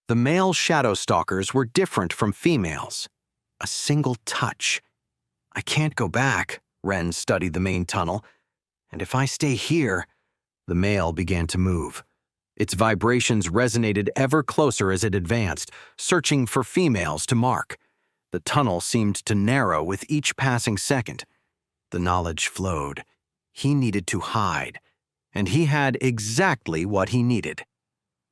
The male Shadow Stalkers were different from females. A single touch. I can't go back, Ren studied the main tunnel. And if I stay here, the male began to move. Its vibrations resonated ever closer as it advanced, searching for females to mark. The tunnel seemed to narrow with each passing second. The knowledge flowed. He needed to hide, and he had exactly what he needed.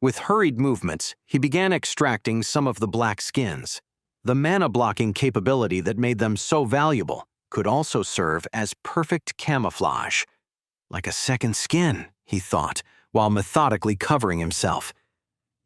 With hurried movements, he began extracting some of the black skins. The mana-blocking capability that made them so valuable could also serve as perfect camouflage. Like a second skin, he thought, while methodically covering himself.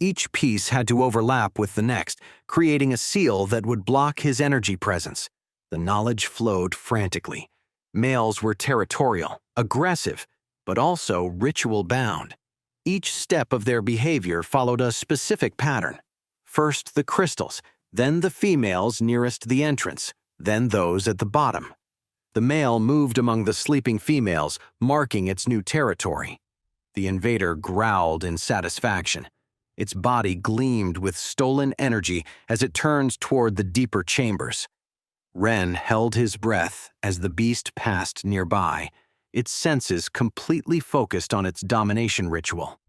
Each piece had to overlap with the next, creating a seal that would block his energy presence. The knowledge flowed frantically. Males were territorial, aggressive, but also ritual-bound. Each step of their behavior followed a specific pattern. First the crystals, then the females nearest the entrance, then those at the bottom. The male moved among the sleeping females, marking its new territory. The invader growled in satisfaction. Its body gleamed with stolen energy as it turned toward the deeper chambers. Ren held his breath as the beast passed nearby, its senses completely focused on its domination ritual.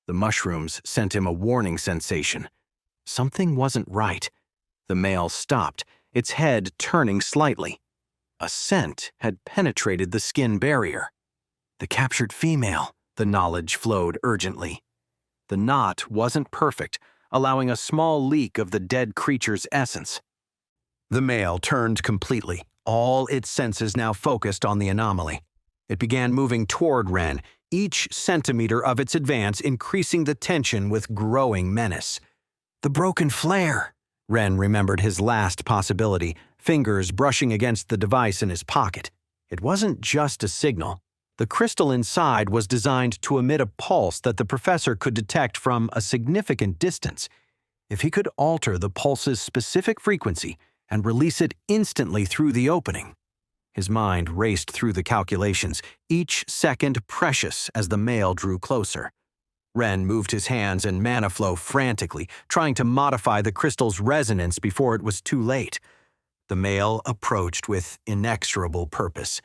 The mushrooms sent him a warning sensation. Something wasn't right. The male stopped, its head turning slightly. A scent had penetrated the skin barrier. The captured female, the knowledge flowed urgently. The knot wasn't perfect, allowing a small leak of the dead creature's essence. The male turned completely, all its senses now focused on the anomaly. It began moving toward Ren, each centimeter of its advance increasing the tension with growing menace. The broken flare! Ren remembered his last possibility, fingers brushing against the device in his pocket. It wasn't just a signal. The crystal inside was designed to emit a pulse that the professor could detect from a significant distance. If he could alter the pulse's specific frequency and release it instantly through the opening. His mind raced through the calculations, each second precious as the male drew closer. Ren moved his hands and mana flow frantically, trying to modify the crystal's resonance before it was too late. The male approached with inexorable purpose.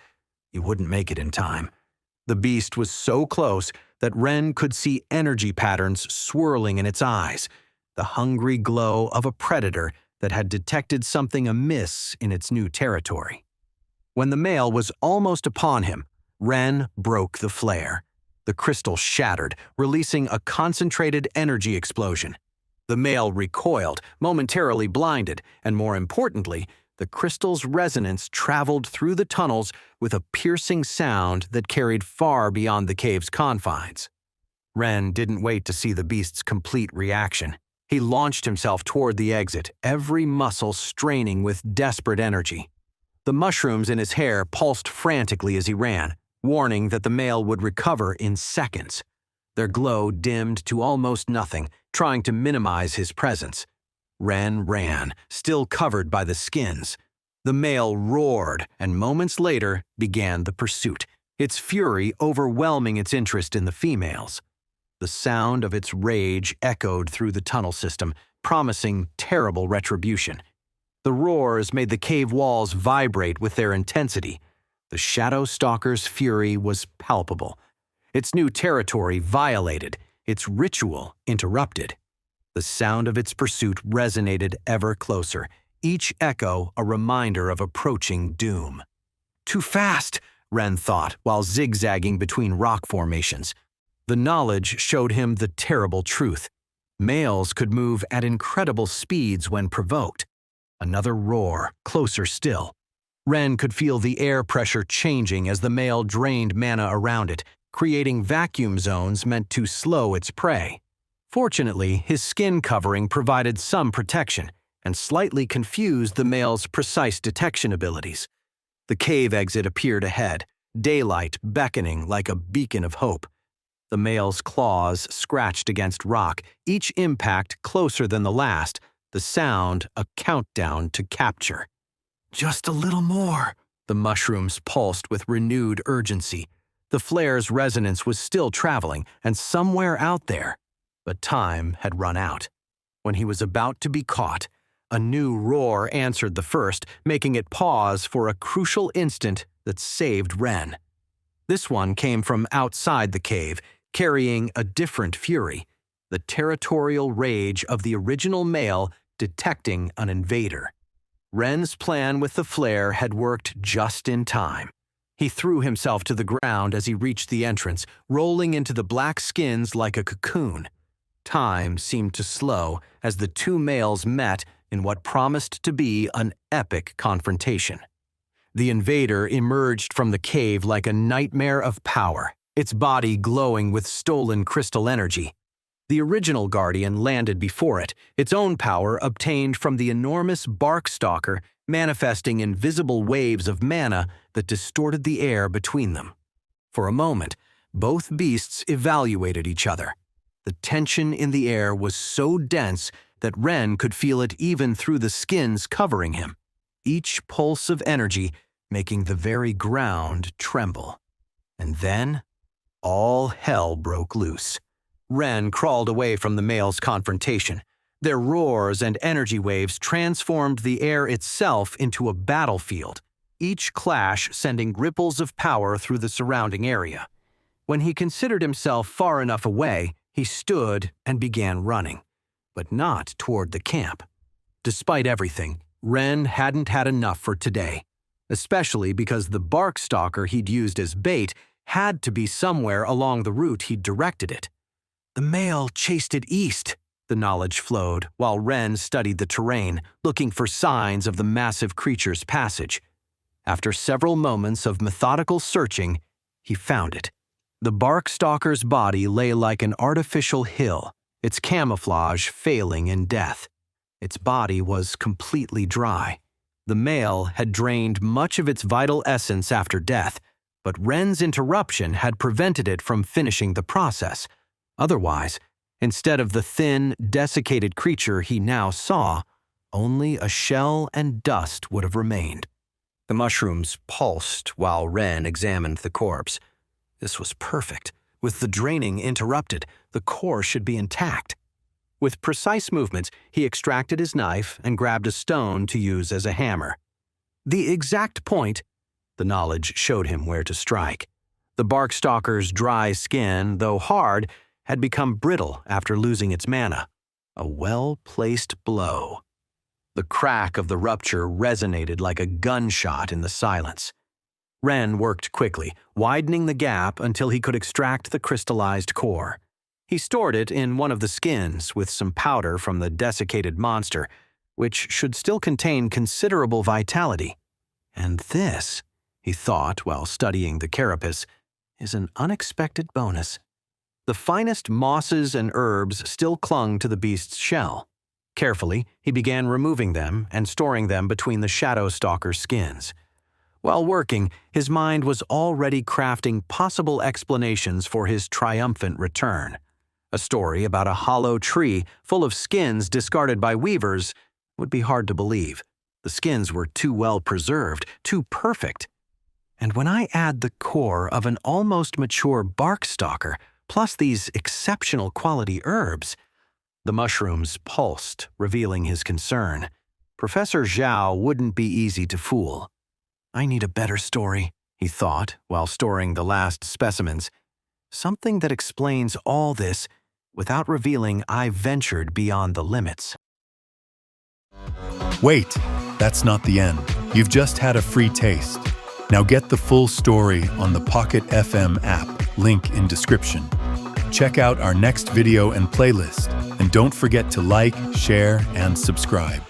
He wouldn't make it in time. The beast was so close that Ren could see energy patterns swirling in its eyes, the hungry glow of a predator that had detected something amiss in its new territory. When the male was almost upon him, Ren broke the flare. The crystal shattered, releasing a concentrated energy explosion. The male recoiled, momentarily blinded, and more importantly, the crystal's resonance traveled through the tunnels with a piercing sound that carried far beyond the cave's confines. Ren didn't wait to see the beast's complete reaction. He launched himself toward the exit, every muscle straining with desperate energy. The mushrooms in his hair pulsed frantically as he ran, warning that the male would recover in seconds. Their glow dimmed to almost nothing, trying to minimize his presence. Ren ran, still covered by the skins. The male roared, and moments later began the pursuit, its fury overwhelming its interest in the females. The sound of its rage echoed through the tunnel system, promising terrible retribution. The roars made the cave walls vibrate with their intensity. The Shadow Stalker's fury was palpable. Its new territory violated, its ritual interrupted. The sound of its pursuit resonated ever closer, each echo a reminder of approaching doom. Too fast, Ren thought, while zigzagging between rock formations. The knowledge showed him the terrible truth. Males could move at incredible speeds when provoked. Another roar, closer still. Ren could feel the air pressure changing as the male drained mana around it, creating vacuum zones meant to slow its prey. Fortunately, his skin covering provided some protection and slightly confused the male's precise detection abilities. The cave exit appeared ahead, daylight beckoning like a beacon of hope. The male's claws scratched against rock, each impact closer than the last, the sound a countdown to capture. Just a little more, the mushrooms pulsed with renewed urgency. The flare's resonance was still traveling, and somewhere out there, but time had run out. When he was about to be caught, a new roar answered the first, making it pause for a crucial instant that saved Ren. This one came from outside the cave, carrying a different fury, the territorial rage of the original male detecting an invader. Ren's plan with the flare had worked just in time. He threw himself to the ground as he reached the entrance, rolling into the black skins like a cocoon. Time seemed to slow as the two males met in what promised to be an epic confrontation. The invader emerged from the cave like a nightmare of power, its body glowing with stolen crystal energy. The original guardian landed before it, its own power obtained from the enormous bark stalker, manifesting invisible waves of mana that distorted the air between them. For a moment, both beasts evaluated each other. The tension in the air was so dense that Ren could feel it even through the skins covering him, each pulse of energy making the very ground tremble. And then, all hell broke loose. Ren crawled away from the male's confrontation. Their roars and energy waves transformed the air itself into a battlefield, each clash sending ripples of power through the surrounding area. When he considered himself far enough away, he stood and began running, but not toward the camp. Despite everything, Ren hadn't had enough for today, especially because the bark stalker he'd used as bait had to be somewhere along the route he'd directed it. The male chased it east, the knowledge flowed, while Ren studied the terrain, looking for signs of the massive creature's passage. After several moments of methodical searching, he found it. The bark stalker's body lay like an artificial hill, its camouflage failing in death. Its body was completely dry. The male had drained much of its vital essence after death, but Ren's interruption had prevented it from finishing the process. Otherwise, instead of the thin, desiccated creature he now saw, only a shell and dust would have remained. The mushrooms pulsed while Ren examined the corpse. This was perfect. With the draining interrupted, the core should be intact. With precise movements, he extracted his knife and grabbed a stone to use as a hammer. The exact point, the knowledge showed him where to strike. The bark stalker's dry skin, though hard, had become brittle after losing its mana. A well-placed blow. The crack of the rupture resonated like a gunshot in the silence. Ren worked quickly, widening the gap until he could extract the crystallized core. He stored it in one of the skins with some powder from the desiccated monster, which should still contain considerable vitality. And this, he thought while studying the carapace, is an unexpected bonus. The finest mosses and herbs still clung to the beast's shell. Carefully, he began removing them and storing them between the Shadow Stalker's skins. While working, his mind was already crafting possible explanations for his triumphant return. A story about a hollow tree full of skins discarded by weavers would be hard to believe. The skins were too well preserved, too perfect. And when I add the core of an almost mature bark stalker, plus these exceptional quality herbs, the mushrooms pulsed, revealing his concern. Professor Zhao wouldn't be easy to fool. I need a better story, he thought while storing the last specimens. Something that explains all this without revealing I ventured beyond the limits. Wait, that's not the end. You've just had a free taste. Now get the full story on the Pocket FM app, link in description. Check out our next video and playlist, and don't forget to like, share, and subscribe.